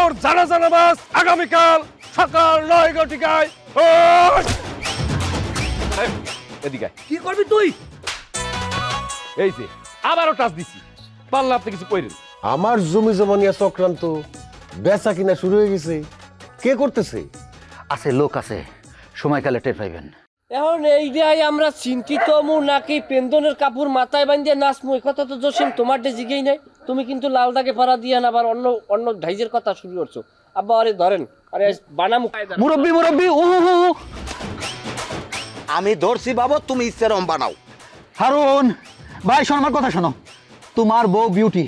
তোর জানাজা নামাজ আগামীকাল সকাল 9 ঘটিকায়। এদিকে কি করবি তুই? এই যে আবারও টাচ দিছি, পারলে আপনি কিছু কইরেন। আমার জমি জমা নিয়ে চক্রান্ত বেচা কিনা শুরু হয়ে গেছে। কে করতেছে? আছে লোক আছে, সময়কালে টের পাইবেন। এখন এইটাই আমরা চিন্তিত মু নাকি পেন্দনের কাপড় মাথায় বাঁধিয়ে নাচমু, এই কথা তো জসিম তোমার জিগেই নাই। তুমি কিন্তু লাল দাগে পাড়া দিয়ে না আবার অন্য অন্য ঢাইজের কথা শুরু করছো। আব্বা আরে ধরেন, আরে বানামু। মুরব্বি মুরব্বি আমি ধরছি বাবা, তুমি ইচ্ছে রম বানাও। হারুন ভাই শোনো আমার কথা শোনো। তোমার বউ বিউটি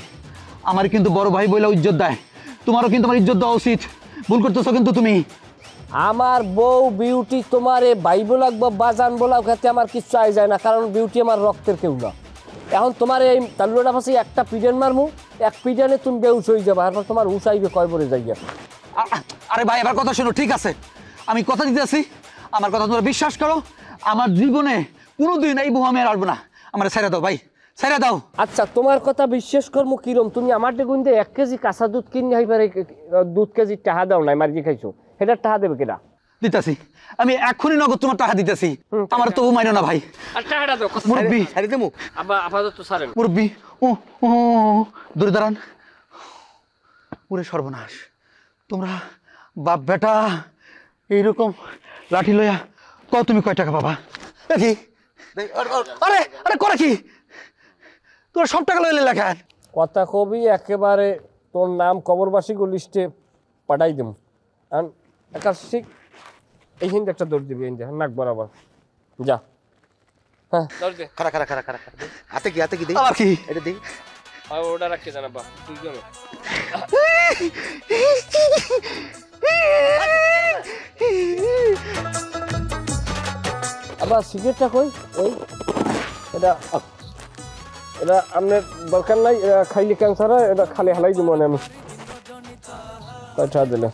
আমার কিন্তু বড় ভাই বইলা ইজ্জত দেয়, তোমারও কিন্তু আমার ইজ্জত দেওয়া উচিত। ভুল করতেছো কিন্তু তুমি। আমার বউ বিউটি তোমারে ভাইবো লাগবো বা জানবো লাগ খাতে আমার কিছু চাই যায় না, কারণ বিউটি আমার রক্তের কেউ না। এখন তোমার এই তালুটা পাশে একটা পিডেন মারমু, এক পিডেনে তুমি বেউস হয়ে যাবে, তারপর তোমার উসাইবে কয় বলে যাইয়া। আরে ভাই এবার কথা শোনো, ঠিক আছে আমি কথা দিতেছি, আমার কথা তোমরা বিশ্বাস করো। আমার জীবনে কোনোদিন এই বউ আমি আর আসবো না। আমার ছেড়ে দাও ভাই, ছেড়ে দাও। আচ্ছা তোমার কথা বিশ্বাস করবো কিরম? তুমি আমার দেখুন 1 কেজি কাঁচা দুধ কিনে হইবারে 2 কেজি টাকা দাও নাই, মার্কি খাইছো, সেটা টাকা দেবে কেটা? দিতেছি আমি এখনই নগদ তোমার টাকা দিতেছি। আমার তবু মাইনো না ভাই। আর টাকাটা দাও মুরব্বি, ছাড়ি দেবো আপাতত ছাড়েন। মুরব্বি ও ও দূরে দাঁড়ান। ওরে সর্বনাশ, তোমরা বাপ বেটা এইরকম লাঠি লইয়া কও তুমি কয় টাকা পাবা? দেখি আরে আরে করে কি তোরা সব টাকা লইলে লেখা? কথা কবি একেবারে তোর নাম কবরবাসী লিস্টে পাঠাই দেব। একটা ঠিক এই হিন্দি একটা দৌড় দিবি, নাক বরাবর যা। হ্যাঁ খারা খারা খারা খারা হাতে কি দেই? আবার কি এটা দেই? আর ওটা রাখতে জানাবা তুই কেন? আবার সিগারেটটা কই? ওই এটা এটা আপনার দরকার নাই, খাইলে ক্যান্সার হয়, এটা খালি হালাই দিব মানে আমি কয়টা দিলে।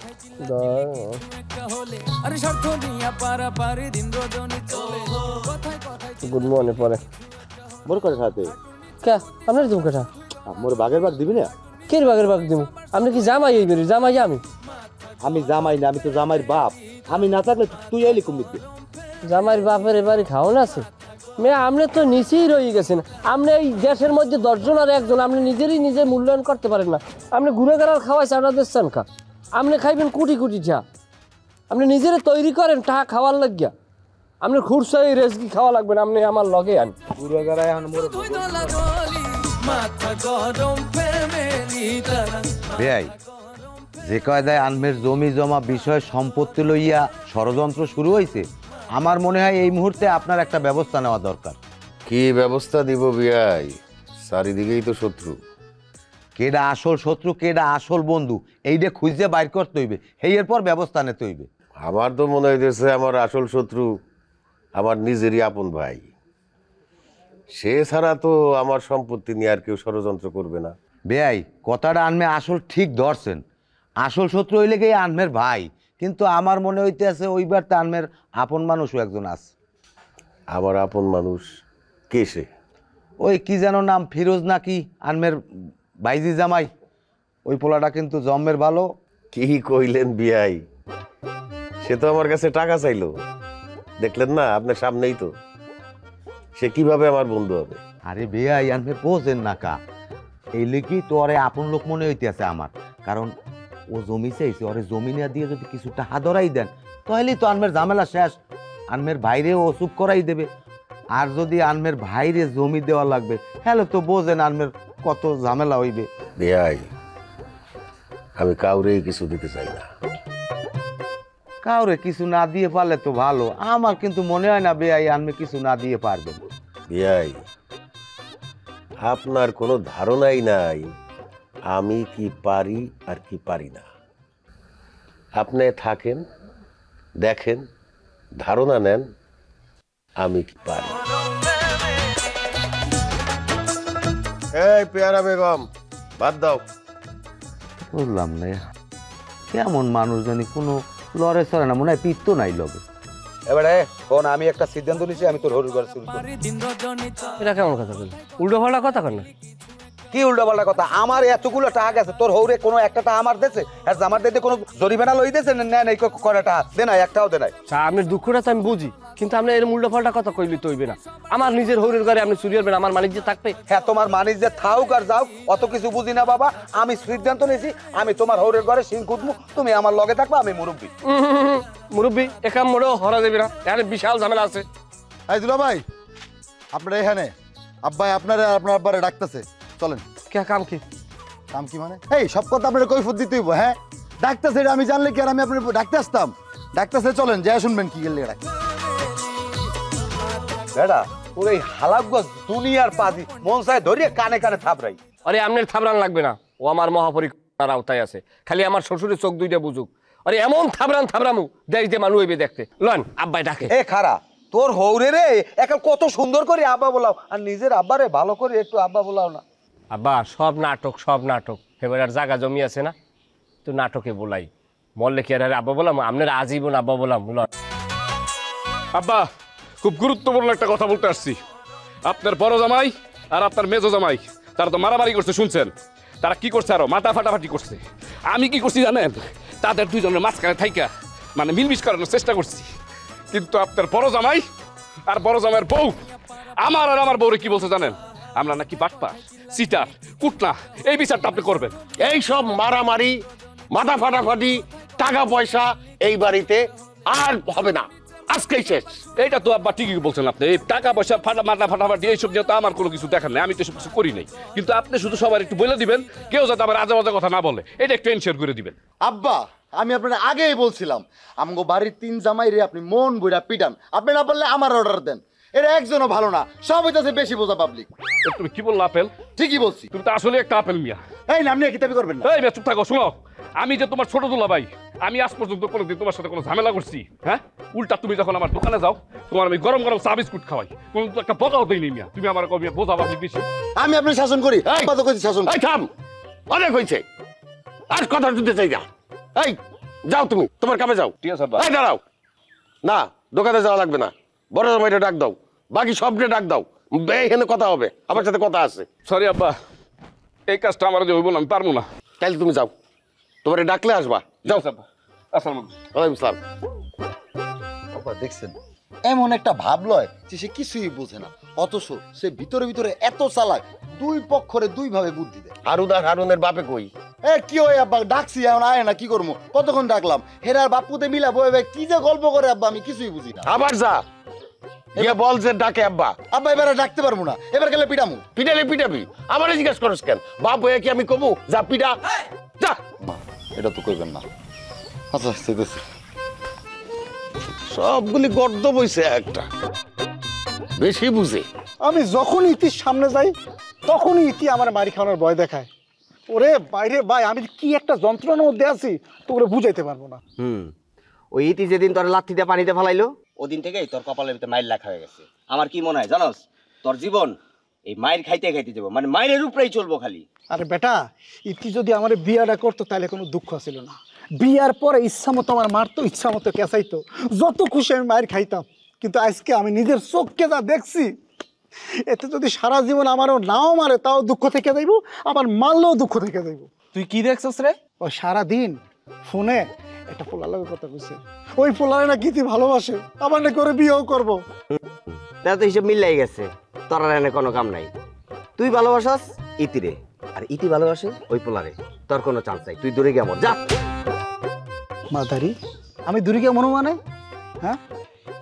গুড মর্নিং পরে মোর কথা সাথে কে আপনার দিব কেটা? মোর বাগের বাগ দিবি না? কে বাগের বাগ দিব? আপনি কি জামাই এই বেরি? জামাই আমি জামাই না, আমি তো জামাইয়ের বাপ। আমি না থাকলে তুই আইলি কুমির। জামাইয়ের বাপের এবারে খাওয়ান আছে মেয়ে, আপনি তো নিচেই রয়ে গেছেন। আপনি এই দেশের মধ্যে 10 জন আর 1 জন, আপনি নিজে মূল্যায়ন করতে পারেন না। আপনি ঘুরে গেলার খাওয়াই চাটা দিচ্ছেন কা? আপনি খাইবেন কোটি কোটি চা, আপনি নিজেরে তৈরি করেন টাকা খাওয়ার লাগিয়া। আপনি খুরসাই রেসকি খাওয়া লাগবেন, আপনি আমার লগে আন ঘুরে গেলায় এখন বেয়াই যে কয়দায় আনমের জমি জমা বিষয় সম্পত্তি লইয়া ষড়যন্ত্র শুরু হয়েছে, আমার মনে হয় এই মুহূর্তে আপনার একটা ব্যবস্থা নেওয়া দরকার। কি ব্যবস্থা দিব বিয়াই? চারিদিকেই তো শত্রু। কেডা আসল শত্রু কেডা আসল বন্ধু এইটা খুঁজে বাইর করতে হইবে, এরপর ব্যবস্থা নিতে হইবে। আমার তো মনে হইতেছে আমার আসল শত্রু আমার নিজেরই আপন ভাই। সে ছাড়া তো আমার সম্পত্তি নিয়ে আর কেউ ষড়যন্ত্র করবে না। বেয়াই কথাটা আনমে আসল ঠিক ধরছেন, আসল শত্রু হইলে কি আনমের ভাই, কিন্তু আমার মনে হইতে আছে ওইবার তো আনমের আপন মানুষও একজন আছে। আমার আপন মানুষ কে সে? ওই কি যেন নাম, ফিরোজ নাকি আনমের ভাইজি জামাই, ওই পোলাটা কিন্তু জন্মের ভালো। কি কইলেন বিয়াই? সে তো আমার কাছে টাকা চাইলো, দেখলেন না আপনার সামনেই তো। সে কিভাবে আমার বন্ধু হবে? আরে বেয়াই আনমের বোঝেন না কা, এই লিখি তো ওরে আপন লোক মনে হইতে আছে আমার, কারণ ও জমি চাইছে, ওরে জমি নিয়ে দিয়ে যদি কিছু টাকা ধরাই দেন তাহলেই তো আনমের ঝামেলা শেষ। আনমের ভাইরে ও চুপ করাই দেবে, আর যদি আনমের ভাইরে জমি দেওয়া লাগবে হ্যালো তো বোঝেন আনমের কত ঝামেলা হইবে। বেয়াই আমি কাউরেই কিছু দিতে চাই না। কাউরে কিছু না দিয়ে পারলে তো ভালো, আমার কিন্তু মনে হয় না বেয়াই আনমে কিছু না দিয়ে পারবেন। বেয়াই আপনার কোনো ধারণাই নাই আমি কি পারি আর কি পারি না। আপনি থাকেন, দেখেন, ধারণা নেন আমি কি পারি। এই পেয়ারা বেগম বাদ দাও। বুঝলাম না কেমন মানুষ জানি, কোনো লড়ে চড়ে না, মনে হয় পিত্ত নাই লগে। এবারে কোন আমি একটা সিদ্ধান্ত নিছি, আমি তোর হরুর ঘর শুরু করব। এটা কেমন কথা বলি? উল্টো পাল্টা কথা কর না। কি উল্টোপাল্টা কথা? আমার এতগুলো টাকা গেছে, তোর হৌরে কোনো একটা টাকা আমার দেছে? আর আমার দিতে কোনো জরিমানা লই দিয়েছে? না নেই করে টাকা দে নাই, একটাও দে নাই। আপনার দুঃখটা তো আমি বুঝি, কিন্তু আপনি এর উল্টো পাল্টা কথা কইলি তো হইবে না। আমার নিজের হৌরের ঘরে আপনি চুরি করবেন, আমার মালিক যে থাকবে। হ্যাঁ, তোমার মানিস যে থাউক আর যাও, অত কিছু বুঝি না বাবা। আমি সিদ্ধান্ত নিয়েছি, আমি তোমার হৌরের ঘরে সিং কুদমু, তুমি আমার লগে থাকবা, আমি মুরব্বী। মুরব্বী একাম মোড়েও হরা দেবে না, এখানে বিশাল ঝামেলা আছে। এই দুলা ভাই, আপনারা এখানে আব্বাই আপনারা আপনার আব্বারে ডাকতেছে, চলেন। কে কাম কি? কাম কি মানে? এই সব কথা আপনার কৈফিয়ত দিতে হইব। হ্যাঁ, ডাকতেছে, এটা আমি জানলে কি আর আমি আপনার ডাকতে আসতাম? ডাকতেছে, চলেন যা শুনবেন কি গেলে ডাক। বেটা, তোর এই হালাকগজ দুনিয়ার পাজি মন চায় ধরিয়ে কানে কানে থাপড়াই। আরে আপনার থাবরান লাগবে না, ও আমার মহাপরিকল্পনার আওতায় আছে। খালি আমার শ্বশুরের চোখ দুইটা বুঝুক। আরে এমন থাবরামু দেশ দিয়ে মানুষ হইবে দেখতে। লন আব্বাই ডাকে। এ খারা, তোর হৌরে রে এখন কত সুন্দর করে আব্বা বলাও, আর নিজের আব্বারে ভালো করে একটু আব্বা বলাও না। আব্বা সব নাটক, সব নাটক। এবার আর জায়গা জমি আছে না, তো নাটকে বলাই। মরলে কি আর আব্বা বললাম? আপনার আজীবন আব্বা বললাম। আব্বা, খুব গুরুত্বপূর্ণ একটা কথা বলতে আসছি। আপনার বড় জামাই আর আপনার মেজো জামাই, তারা তো মারামারি করছে, শুনছেন? তারা কি করছে? আরো মাথা ফাটাফাটি করছে। আমি কি করছি জানেন? তাদের দুইজনের মাঝখানে থাইকা মানে মিলমিশ করানোর চেষ্টা করছি। কিন্তু আপনার বড় জামাই আর বড় জামাইয়ের বউ আমার আর আমার বউরে কি বলছে জানেন? আমরা নাকি বাটপার, সিটার, কুটনা, এই বিচারটা আপনি করবেন। এই সব মারামারি, মাথা ফাটাফাটি, টাকা পয়সা এই বাড়িতে আর হবে না, আজকেই শেষ। এইটা তো আব্বা ঠিকই বলছেন আপনি। এই টাকা পয়সা মাথা ফাটাফাটি এইসব যেহেতু আমার কোনো কিছু দেখার নেই, আমি তো এসব কিছু করি নাই। কিন্তু আপনি শুধু সবার একটু বলে দিবেন, কেউ যাতে আবার আজে বাজে কথা না বলে, এটা একটু এনশিওর করে দিবেন। আব্বা, আমি আপনার আগেই বলছিলাম আমগো বাড়ির 3 জামাই রে আপনি মন বইরা পিটান, আপনি না পারলে আমার অর্ডার দেন। এরা একজনও ভালো না, সব হইতাছে বেশি বোঝা পাবলিক। তুমি কি বললো আপেল? ঠিকই বলছি। তুমি তো আসলে একটা আপেল মিয়া। এই না, আপনি কিতাবি করবেন না। এই মেয়ে চুপ থাকো, শুনো। আমি যে তোমার ছোট দুলা ভাই, আমি আজ পর্যন্ত কোনোদিন তোমার সাথে কোনো ঝামেলা করছি? হ্যাঁ, উল্টা তুমি যখন আমার দোকানে যাও, তোমার আমি গরম গরম চা বিস্কুট খাওয়াই, কোনো একটা বকাও দেই নি মিয়া। তুমি আমার কবি বোঝা পাবলিক বেশি। আমি আপনার শাসন করি, আব্বা তো কইছি শাসন। এই থাম, অনেক হয়েছে, আর কথা শুনতে চাই না। এই যাও, তুমি তোমার কামে যাও। ঠিক আছে আব্বা। এই দাঁড়াও, না দোকানে যাওয়া লাগবে না, বড় জামাইটা ডাক দাও, বাকি সবটা ডাক দাও, এখানে কথা হবে, আমার সাথে কথা আছে। সরি আব্বা, এই কাজটা আমার যে হইব না, আমি পারবো না। তাইলে তুমি যাও, তোমার ডাকলে আসবা, যাও। আব্বা, আসসালামু আলাইকুম। ওয়ালাইকুম সালাম। বাবা দেখছেন, এমন একটা ভাব লয় যে সে কিছুই বোঝে না, অথচ সে ভিতরে ভিতরে এত চালাক, দুই পক্ষরে দুই ভাবে বুদ্ধি দেয়। হারুন আর হারুনের বাপে কই? কি হয় আব্বা, ডাকছি এখন আয় না, কি করবো? কতক্ষণ ডাকলাম, হেরার বাপুতে মিলা বয়ে ভাই কি যে গল্প করে আব্বা, আমি কিছুই বুঝি না। আবার যা, গিয়ে বল যে ডাকে আব্বা। আব্বা এবার আর ডাকতে পারবো না, এবার গেলে পিটামু। পিটালে পিটাবি, আমারে জিজ্ঞেস করস কেন? বাপ হয়ে কি আমি কমু যা পিটা? যা। মা, এটা তো কইবেন না। আচ্ছা সেদেছি। সবগুলি গর্দ বইছে একটা, বেশি বুঝে। আমি যখন ইতির সামনে যাই তখনই ইতি আমার মারি খাওয়ানোর ভয় দেখায়। ওরে বাইরে ভাই, আমি কি একটা যন্ত্রণার মধ্যে আছি তোরে বুঝাইতে পারবো না। ওই ইতি যেদিন তোর লাথিতে পানিতে ফেলাইলো ওদিন থেকেই তোর কপালের ভিতরে মাইর লেখা হয়ে গেছে। আমার কি মনে হয় জানোস, তোর জীবন এই মায়ের খাইতে খাইতে যাবো, মানে মায়ের উপরেই চলবো খালি। আরে বেটা, ইতি যদি আমার বিয়াটা করতো তাহলে কোনো দুঃখ ছিল না। বিয়ার পরে ইচ্ছা মতো আমার মারতো, ইচ্ছা মতো কেঁচাইতো, যত খুশি আমি মায়ের খাইতাম। কিন্তু আজকে আমি নিজের চোখকে যা দেখছি, এতে যদি সারা জীবন আমারও নাও মারে তাও দুঃখ থেকে যাইব, আবার মারলেও দুঃখ থেকে যাইব। তুই কি দেখছস রে? ও সারাদিন ফোনে একটা পোলার লাগে কথা কইছে, ওই পোলারে না কিতি ভালোবাসে, আবার না করে বিয়েও করবো। তাহলে তো হিসেব মিলাই গেছে, তোর আর এনে কোনো কাম নাই। তুই ভালোবাসাস ইতিরে, আর ইতি ভালোবাসে ওই পোলারে। তোর কোনো চান্স নাই, তুই দূরে গিয়ে মর যা। মাদারি, আমি দূরে গিয়ে মনে মানে? হ্যাঁ,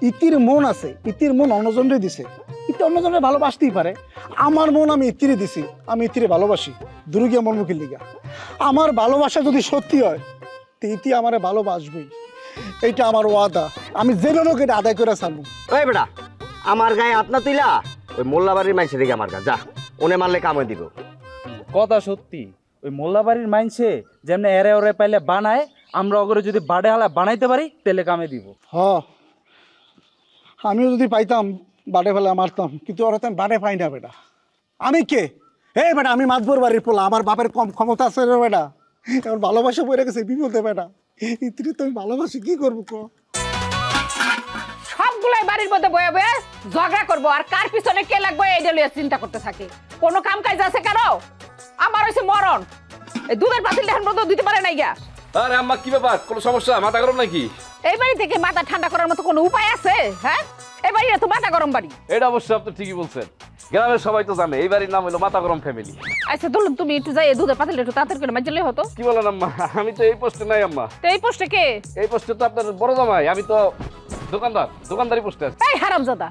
ইতির মন আছে, ইতির মন অন্যজনরে দিছে, ইতি অন্যজনে ভালোবাসতেই পারে। আমার মন আমি ইতিরে দিছি, আমি ইতিরে ভালোবাসি। দূরে গিয়ে মন মুখির লিগা, আমার ভালোবাসা যদি সত্যি হয় তো ইতি আমারে ভালোবাসবেই, এইটা আমার ওয়াদা। আমি যেভাবে হোক এটা আদায় করে ছাড়বো। ওই বেটা, আমার গায়ে হাত না তুইলা ওই মোল্লাবাড়ির মাইসে দিকে আমার গা যা, ওনে মারলে কামে দিব। কথা সত্যি, ওই মোল্লাবাড়ির মাইনসে যেমন এরে ওরে পাইলে বানায়, আমরা ওগুলো যদি বাড়ে হালা বানাইতে পারি তেলে কামে দিব। হ, আমিও যদি পাইতাম বাড়ে ফেলা মারতাম, কিন্তু ওরা তো আমি বাড়ে পাই না। বেটা আমি কে? এই বেটা, আমি মাতবর বাড়ির পোলা, আমার বাপের কম ক্ষমতা আছে রে বেটা। এখন ভালোবাসা পড়ে গেছে বিপদে বেটা, ইতিরি তো আমি ভালোবাসি, কি করবো ক? সবগুলাই বাড়ির মধ্যে বয়ে বয়ে ঝগড়া করবো, আর কার পিছনে কে লাগবে এইটা লইয়া চিন্তা করতে থাকে। কোনো কাম কাজ আছে কারো? আমার হইছে মরণ। এই দুধের পাতিল ধান মতো দিতে পারে নাই গা। আরে আম্মা কি ব্যাপার, কোনো সমস্যা, মাথা গরম নাকি? এই বাড়ি থেকে মাথা ঠান্ডা করার মতো কোনো উপায় আছে? হ্যাঁ, এই বাড়িটা তো মাথা গরম বাড়ি। এটা অবশ্য আপনি ঠিকই বলছেন, গ্রামের সবাই তো জানে এই বাড়ির নাম হলো মাথা গরম ফ্যামিলি। আচ্ছা ধরুন তুমি একটু যাই দুধের পাতিল একটু তাড়াতাড়ি করে মাজলে হতো। কি বলেন আম্মা, আমি তো এই পোস্টে নাই আম্মা। তো এই পোস্টে কে? এই পোস্টে তো আপনার বড় জামাই, আমি তো দোকানদারি পোস্টে আছি। এই হারামজাদা,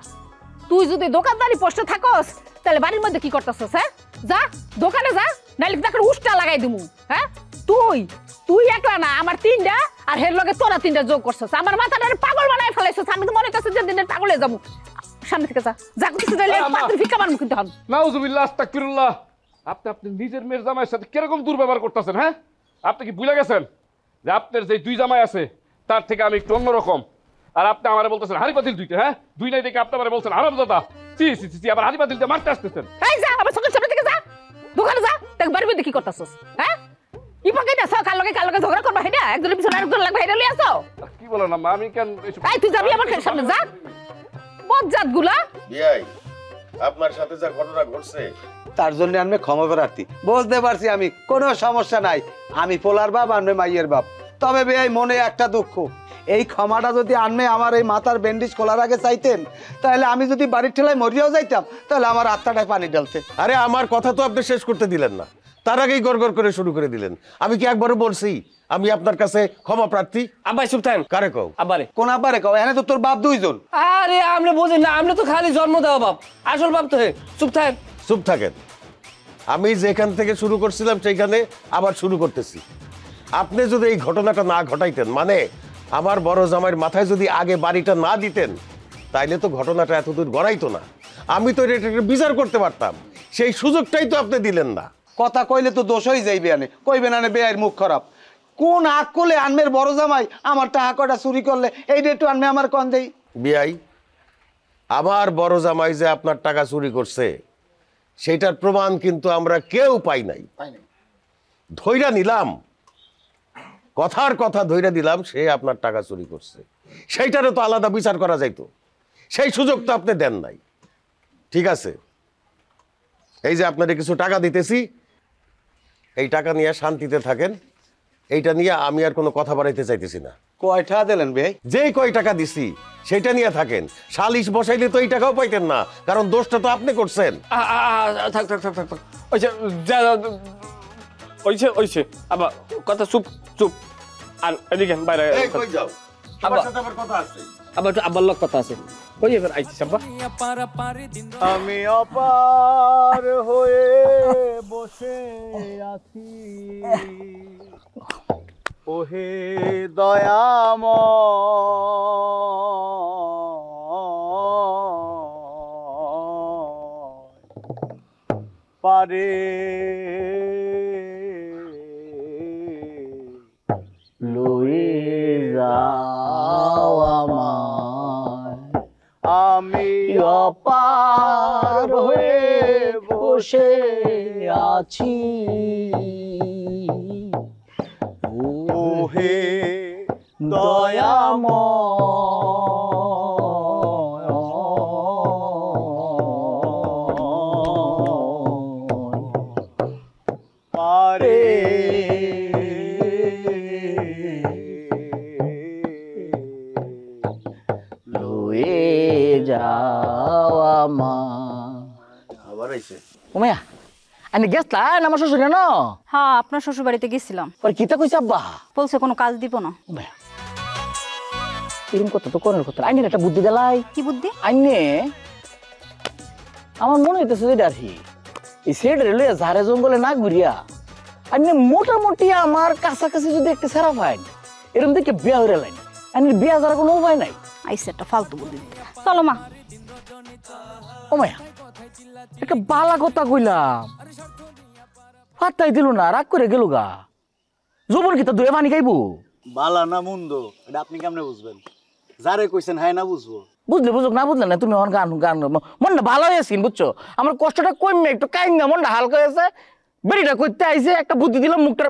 তুই যদি দোকানদারি পোস্টে থাকস তাহলে বাড়ির মধ্যে কি করতেছস? হ্যাঁ, যা দোকানে যা, নাইলে দেখো উষ্টা লাগাই দিমু। হ্যাঁ, তুই একলা না, আমার তিনটা আর হের লগে তোরা তিনটা যোগ করছস, আমার মাথাটারে পাগল বানায় ফেলাইছস। আমি তো মনে করতেছি যে দিনের পাগলে যাবো। সামনে থেকে যা, যা কিছু দিলে পাতিল ফিকা মারমু কিন্তু হন। নাউজুবিল্লাহ, আস্তাগফিরুল্লাহ। আপনি নিজের মেয়ের জামাইয়ের সাথে কিরকম দুর্ব্যবহার করতেছেন? হ্যাঁ, আপনি কি ভুলে গেছেন যে আপনার যে দুই জামাই আছে তার থেকে আমি একটু অন্যরকম? আর আপনি আমারে বলতেছেন হাড়ি পাতিল দুইটা। হ্যাঁ, দুই নাই দেখে আপনি আমারে বলছেন হারামজাদা। সি আবার হাড়ি পাতিল দিয়ে মারতে আসতেছেন। এই যা, আমার চোখের সামনে থেকে যা, দোকানে যা, দেখ বাড়ির মধ্যে কি করতেছস? হ্যাঁ, ই পাকাইতে আসো, কার লগে ঝগড়া করবা? হেডা একজনের পিছনে আরেকজন লাগবে, হেডা লিয়ে আসো। কি বলেন আম্মা, আমি কেন এসব? এই তুই যাবি আমার সামনে, যা বজ্জাত গুলা। বিয়াই, আপনার সাথে যা ঘটনা ঘটছে তার জন্য আমি ক্ষমা প্রার্থী। বুঝতে পারছি আমি, কোনো সমস্যা নাই। আমি পোলার বাপ, আনবে মাইয়ের বাপ। তবে ভাই মনে একটা দুঃখ, এই ক্ষমাটা যদি আনমে আমার এই মাথার ব্যান্ডেজ খোলার আগে চাইতেন, তাহলে আমি যদি বাড়ির ঠেলায় মরিয়াও যাইতাম, তাহলে আমার আত্মাটায় পানি ঢালতে। আরে আমার কথা তো আপনি শেষ করতে দিলেন না, তার আগেই গড়গড় করে শুরু করে দিলেন। আমি কি একবারও বলছি আমি আপনার কাছে ক্ষমা প্রার্থী? আব্বাই চুপ থাকেন। কারে কও? আব্বারে। কোন আব্বারে কও? এখানে তো তোর বাপ দুইজন। আরে আপনি বোঝেন না, আপনি তো খালি জন্ম দেওয়া বাপ, আসল বাপ তো হে। চুপ থাকেন। চুপ থাকেন। আমি যেখান থেকে শুরু করছিলাম সেইখানে আবার শুরু করতেছি। আপনি যদি এই ঘটনাটা না ঘটাইতেন, মানে আমার বড় জামাইয়ের মাথায় যদি আগে বাড়িটা না দিতেন, তাইলে তো ঘটনাটা এতদূর গড়াইতো না। আমি তো এটা বিচার করতে পারতাম, সেই সুযোগটাই তো আপনি দিলেন না। কথা কইলে তো দোষ হয়ে যাইবে, আনে কইবেন আনে বেয়ের মুখ খারাপ। কোন আগ করলে আনমের বড় জামাই আমার টাকা কটা চুরি করলে এইটা একটু আনমে আমার কন দেই। বিয়াই, আমার বড় জামাই যে আপনার টাকা চুরি করছে সেটার প্রমাণ কিন্তু আমরা কেউ পাই নাই। ধইরা নিলাম, কথার কথা ধইরা দিলাম সে আপনার টাকা চুরি করছে, সেইটারও তো আলাদা বিচার করা যাইতো। সেই সুযোগ তো আপনি দেন নাই। ঠিক আছে, এই যে আপনাদের কিছু টাকা দিতেছি, এই টাকা নিয়ে শান্তিতে থাকেন। এইটা নিয়ে আমি আর কোনো কথা বাড়াইতে চাইতেছি না। কয়টা দিলেন ভাই? যেই কয় টাকা দিছি সেটা নিয়ে থাকেন। সালিশ বসাইলে তো এই টাকাও পাইতেন না, কারণ দোষটা তো আপনি করছেন। থাক থাক থাক থাক থাক। ওইছে আবার কথা। চুপ চুপ। আর এদিকে বাইরে যাও, আমার সাথে আবার কথা আছে। আবার আবার লোক কথা আছে। ওই এবার আইছি আব্বা। আমি অপার হয়ে বসে আছি, ওহে দয়াময় পারে লয়ে যাও আমায়, আমি অপার হয়ে বসে আছি, ওহে দয়াময় পারে লয়ে যাও আমায়। আবার আইছে উমাইয়া, আমি গেছলা আমার শ্বশুরে না? হ্যাঁ, আপনার শ্বশুর বাড়িতে গেছিলাম। ওর কিতা কইছে আব্বা? বলছে কোনো কাজ দিব না। উমাইয়া, এরকম কথা তো করার কথা। আইনের একটা বুদ্ধি দিলাই। কি বুদ্ধি? আইনে আমার মনে হইতেছে যে ডারি এই সেট রেলে ঝাড়ে জঙ্গলে না ঘুরিয়া আইনে মোটামুটি আমার কাছাকাছি যদি একটা সেরা পাইন, এরকম দেখে বিয়া হয়ে লাইন। আইনের বিয়া যারা কোনো উপায় নাই। আইসে একটা ফালতু বুদ্ধি। চলো মা। ও মায়া, একটা বালা কথা কইলাম, পাত্তাই দিল না, রাগ করে গেল গা। জবন কি তা দুয়ে পানি খাইবো? বালা না মন্দ এটা আপনি কেমনে বুঝবেন? যারে কইছেন হ্যাঁ না বুঝবো। বুঝলে বুঝুক, না বুঝলে না। তুমি আমার গান গান মনটা ভালো হয়েছি, বুঝছো? আমার কষ্টটা কমবে একটু, কাইন না মনটা হালকা হয়েছে। বেরিটা করতে আইছে, একটা বুদ্ধি দিলাম, মুখটা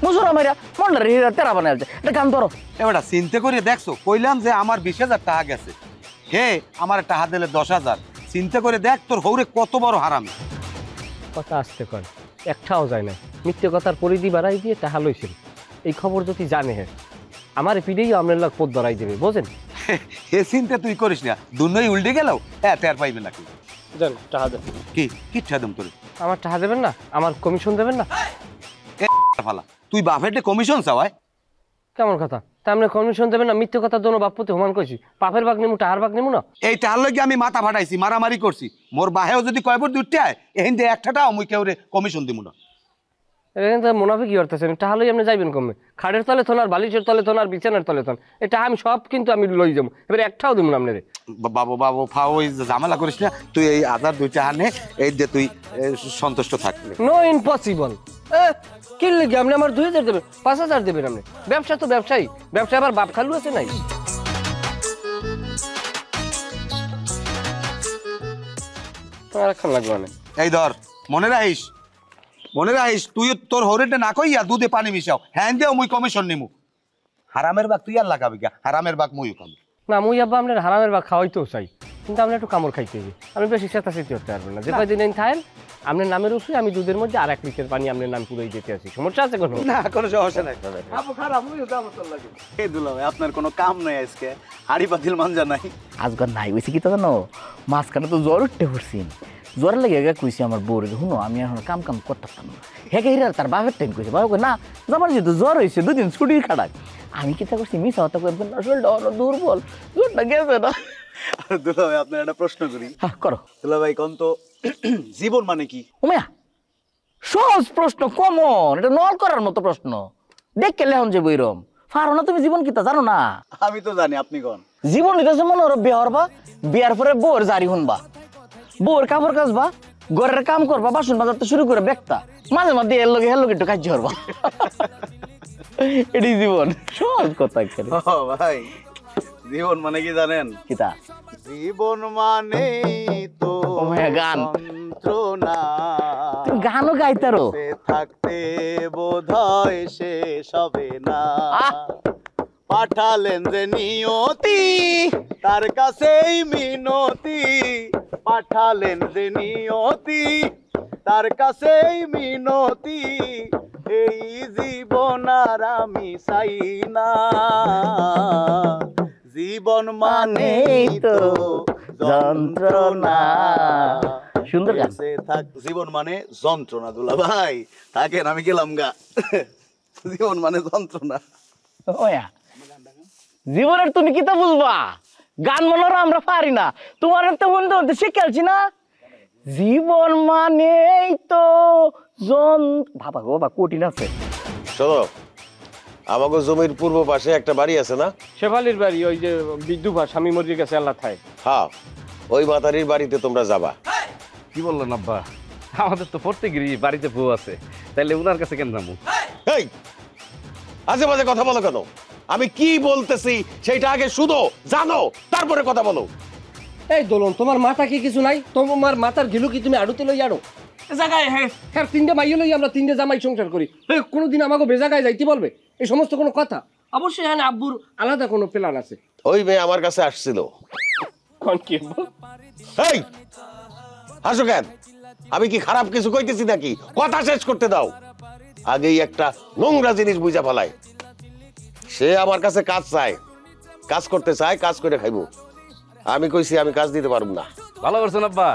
মুসুরা মাইরা মনটা তেরা বানাইছে। এটা গান ধরো। এবারটা চিন্তা করে দেখছো, কইলাম যে আমার 20,000 টাকা গেছে, হে আমার টাকা দিলে 10,000। চিন্তা করে দেখ তোর হৌরে কত বড় হারামি। কথা আসতে কর। একটাও যায় না, মিথ্যে কথার পরিধি বাড়াই দিয়ে টাহা লইছেন। এই খবর যদি জানে হ্যাঁ আমার পিড়েই আপনার লাগ পথ ধরাই দেবে, বোঝেন? এ চিন্তা তুই করিস না, দুনই উল্টে গেল হ্যাঁ টের পাইবে নাকি। দেন টাহা দেন। কি ঠাদম তোর? আমার টাহা দেবেন না? আমার কমিশন দেবেন না? ফালা তুই বাপের কমিশন চাওয়ায়? কেমন কথা? তা আপনি কমিশন দেবেন না? মিথ্যে কথা দোনো বাপ্পতে সমান কইছি, পাপের বাঘ নেমু টাহার বাঘ নেমু না। এই টাহার লগে আমি মাথা ফাটাইছি, মারামারি করছি, মোর বাহেও যদি কয়বার দুটতে আয় এহিন দিয়ে একটাটাও মুই কেউরে কমিশন দিব না। এখানে তো মুনাফি কি করতেছেন? টাহালই আপনি যাইবেন কমে, খাটের তলে থন আর বালিশের তলে থন আর বিছানার তলে থন, এটা আমি সব কিন্তু আমি লই যাবো, এবারে একটাও দিব না আপনারে। বাবু বাবু ফাও ওই ঝামেলা করিস না, তুই এই 1000 টাকা নে, এই যে তুই সন্তুষ্ট থাকবি। No impossible. কি লাগে আপনি আমার 2000 দেবেন, 5000 দেবেন আপনি? ব্যবসা তো ব্যবসায়ী, ব্যবসা আবার বাপ খালু আছে নাই? আর খান লাগবে না। এই ধর মনে রাখিস, মনে রাখিস, তুই তোর হরিটা না কইয়া দুধে পানি মিশাও, হ্যাঁ দেও মুই কমিশন নিমু। হারামের বাগ তুই আর লাগাবি গা, হারামের বাগ মুইও খাবো না। মুই আব্বা আপনার হারামের বাগ খাওয়াইতেও চাই, কিন্তু আপনি একটু কামড় খাইতে হবে, আমি বেশি চেতাচেতি করতে পারবেন না। যে কয়দিন খায়েন আপনার নামের উপরে আমি দুধের মধ্যে আর 1 লিটার পানি আপনার নাম পুরোই দিতে আছি, সমস্যা আছে কোনো? না, কোনো সমস্যা নাই। আপু খারাপ মুইও যাবো তোর লাগে। এই দুলা ভাই আপনার কোনো কাম নাই আজকে, হাড়ি পাতিল মানজা নাই আজকাল নাই হয়েছে কি তা জানো, মাঝখানে তো জ্বর উঠতে পড়ছি, জ্বর লেগে গা কইছি আমার বউরে, শুনো আমি এখন কাম করতাম না। হেঁকে হিরা তার বাপের টাইম কইছে, বাবা কই না আমার যেহেতু জ্বর হয়েছে 2 দিন ছুটি খাটাক। আমি কি তা করছি মিশা হতা করবেন না, শরীরটা অনেক দুর্বল, জ্বরটা গেছে না। দুলা ভাই আপনার একটা প্রশ্ন করি। হ্যাঁ করো। দুলা ভাই কোন তো জীবন মানে কি? ওমিয়া সহজ প্রশ্ন, কমন, এটা নল করার মতো প্রশ্ন, দেখে লেহন যে বইরম পারো না তুমি। জীবন কিতা জানো না? আমি তো জানি, আপনি কোন? জীবন হইতেছে মনে হলো বিয়ে হরবা, বিয়ার পরে বউর জারি শুনবা, বউর কাপড় কাচবা, ঘরের কাম করবা, বাসন বাজাতে শুরু করে দেখতা, মাঝে মাঝে এর লগে একটু কাজ করবা। এটাই জীবন, সহজ কথা। ও ভাই জীবন মানে কি জানেন? কিতা? জীবন মানে তো গান, যন্ত্রণা, তুমি গানও গাইতারো, থাকতে বোধহয় শেষ হবে না। পাঠালেন যে নিয়তি তার কাছেই মিনতি, পাঠালেন যে নিয়তি তার কাছেই মিনতি, এই জীবন আর আমি চাই না। জীবন মানে তো যন্ত্রণা। সুন্দর গান। থাক, জীবন মানে যন্ত্রণা। দুলা ভাই থাকেন, আমি গেলাম গা। জীবন মানে যন্ত্রণা। ওয়া জীবনের তুমি কিতা বুঝবা? গান মনোর আমরা পারি না, তোমার তো বন্ধু শিখালছি না। জীবন মানেই তো বাবা গো বাবা কঠিন আছে। শোনো, আমাকে জমির পূর্ব পাশে একটা বাড়ি আছে না, শেফালির বাড়ি, ওই যে বিদ্যুৎ স্বামী মরে গেছে আল্লাহ থাই। হ্যাঁ, ওই মাতারির বাড়িতে তোমরা যাবা। কি বললেন আব্বা? আমাদের তো প্রত্যেকেরই বাড়িতে বউ আছে, তাইলে উনার কাছে কেন যাবো? এই আজে বাজে কথা বলো কেন? আমি কি বলতেছি সেইটা আগে শুধো, জানো, তারপরে কথা বলো। এই দোলন, তোমার মাথা কি কিছু নাই? তোমার মাথার গিলু কি তুমি আড়ুতে লই আড়ো? জায়গায় হ্যাঁ 3টে মাইয়ে লই আমরা 3টে জামাই সংসার করি, কোনোদিন আমাকে বেজাগায় যাইতে বলবে? এই সমস্ত কোনো কথা? অবশ্যই হ্যাঁ আব্বুর আলাদা কোনো প্ল্যান আছে। ওই মেয়ে আমার কাছে আসছিল। এই হাসো কেন? আমি কি খারাপ কিছু কইতেছি নাকি? কথা শেষ করতে দাও। আগেই একটা নোংরা জিনিস বুঝা ফেলায়। সে আমার কাছে কাজ চায়, কাজ করতে চায়, কাজ করে খাইবো। আমি কইছি আমি কাজ দিতে পারব না। ভালো করছেন আব্বা,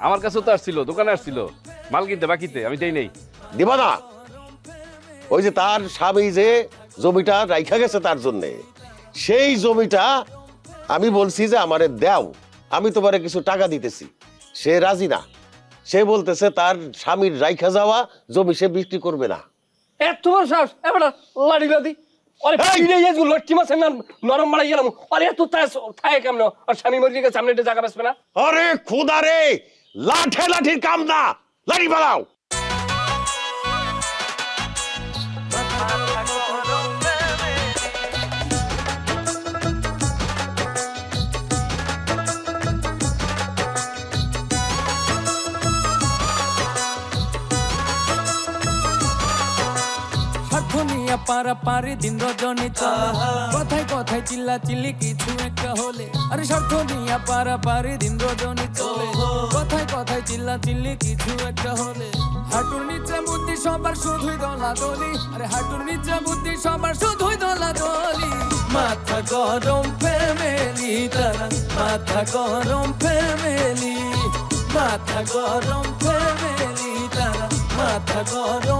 আমার কাছেও তো আসছিল, দোকানে আসছিল মাল কিনতে, বাকিতে আমি দেই নেই। দিব না? ওই যে তার স্বামী যে জমিটা রাইখা গেছে তার জন্যে, সেই জমিটা আমি বলছি যে আমারে দাও, আমি তোমারে কিছু টাকা দিতেছি। সে রাজি না, সে বলতেছে তার স্বামীর রাইখা যাওয়া জমি সে বিক্রি করবে না। এত বড় সাহস! এবার লাড়ি লাদি আরে পিড়ে যাই লটকি মাছ না নরম মারাই গেলাম। আরে এত থায় কেমন? আর স্বামী মরে গেছে, সামনে একটা জায়গা বাঁচবে না? আরে খোদা রে, লাঠে লাঠির কাম না, লাঠি বাড়াও। পারা পারি দিন রজনী চলে কথায় কথায় চিল্লা চিল্লি কিছু একটা হলে আরে স্বার্থ নিয়ে পারা পারি দিন রজনী চলে কথায় কথায় চিল্লা চিল্লি কিছু একটা হলে হাঁটুর নিচে বুদ্ধি সবার শুধুই দলাদলি আরে হাঁটুর নিচে বুদ্ধি সবার শুধুই দলাদলি মাথা গরম ফ্যামিলি তারা মাথা গরম ফ্যামিলি মাথা গরম ফ্যামিলি তারা মাথা গরম